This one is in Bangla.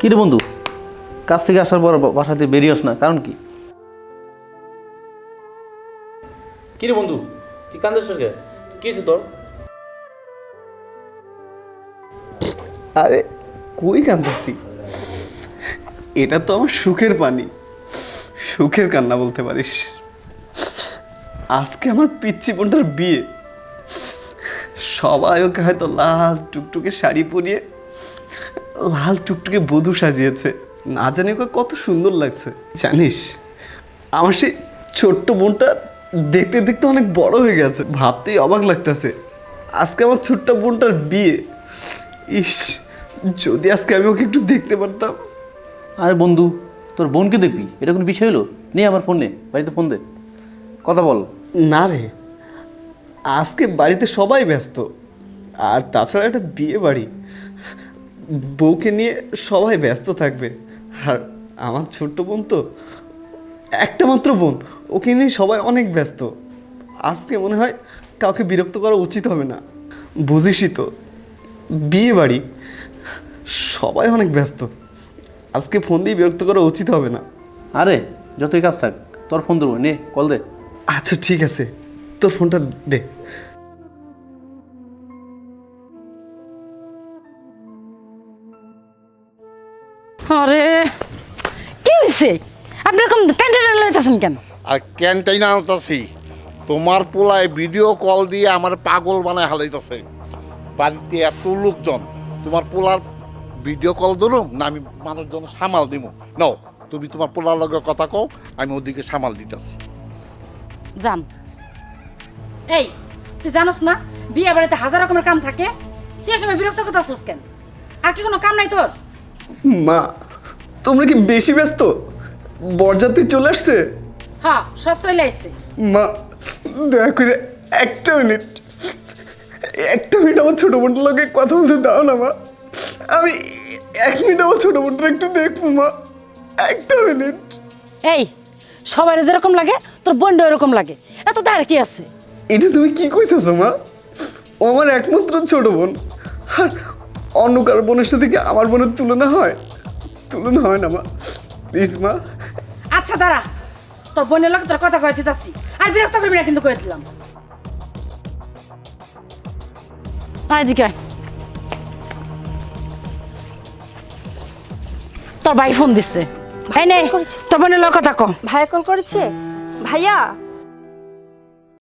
কি রে বন্ধু, কাজ থেকে আসার পর বাসাতে বেরিয়েস না, কারণ কি? কি রে বন্ধু, তুই কান্দিস কে? কি হয়েছে তোর? আরে কই কাঁদতেছি? এটা তো আমার সুখের পানি, সুখের কান্না বলতে পারিস। আজকে আমার পিচ্চি বোনটার বিয়ে। সবাই ওকে হয়তো লাল টুকটুকে শাড়ি পরিয়ে লাল টুকটুকে বধূ সাজিয়েছে। না জানি ওকে কত সুন্দর লাগছে। জানিস, আমার সেই ছোট্ট বোনটা দেখতে দেখতে অনেক বড় হয়ে গেছে, ভাবতেই অবাক লাগতেছে। আজকে আমার ছোট্ট বোনটার বিয়ে। ইস, যদি আজকে আমি ওকে একটু দেখতে পারতাম। আরে বন্ধু, তোর বোনকে দেখবি, এটা কোনো বিষয় হলো? নে আমার ফোন নে, বাড়িতে ফোন দে, কথা বল। না রে, আজকে বাড়িতে সবাই ব্যস্ত, আর তাছাড়া একটা বিয়ে বাড়ি, বউকে নিয়ে সবাই ব্যস্ত থাকবে। আর আমার ছোট্ট বোন তো একটা মাত্র বোন, ওকে নিয়ে সবাই অনেক ব্যস্ত। আজকে মনে হয় কাউকে বিরক্ত করা উচিত হবে না। বুঝিসই তো, বিয়ে বাড়ি, সবাই অনেক ব্যস্ত। আজকে ফোন দিয়ে বিরক্ত করা উচিত হবে না। আরে যতই কাজ থাক, তোর ফোন দেবো, নে কল দে। আচ্ছা ঠিক আছে, তোর ফোনটা দে। আরে কি হয়েছে? আপনি এরকম টেনশন লইতেছেন কেন? আর ক্যান্টাইন আনতাছি, তোমার পোলায় ভিডিও কল দিয়ে আমার পাগল বানায় হালাইতেছে। বাড়িতে এত লোকজন, তোমার পোলার ভিডিও কল ধরুম না আমি মানুষজন সামাল দিব? নাও, তুমি তোমার পোলার লগে কথা কও, আমি ওদিকে সামাল দিতেছি। জান, এই তুই জানোস না বিয়ে বাড়িতে হাজার রকমের কাম থাকে? তুই এ সময় বিরক্ত করতেছিস কেন? আর কি কোনো কাম নাই তোর? মা, তোমরা কি বেশি ব্যস্ত? বরযাত্রী চলে আসছে। হ্যাঁ, সব চলে আইছে। মা, দয়া করে একটা মিনিট আমার ছোট বোনটার লগে কথা বলতে দাও না মা। আমি 1 মিনিট আমার ছোট বোনটার একটু দেখবো মা, একটা মিনিট। এই সবাই যেরকম লাগে তোর বোনটা এরকম লাগে, এত তার কি আছে? এটা তুমি কি কইতেছো মা? ও আমার একমাত্র ছোট বোন, আর অন্য কারো বোনের সাথে কি আমার বোনের তুলনা হয়? তুলনা হয় না মা, প্লিজ মা। আচ্ছা দাঁড়া, তোর বোনের লোক তোর কথা কয়ে দিতেছি, আর বিরক্ত করবি না কিন্তু কয়ে দিলাম। এদিকে আয়। তোর ভাই ফোন দিচ্ছে। ভাই নেই, তোর বোনের লোক কথা কো। ভাইয়া কল করেছে? ভাইয়া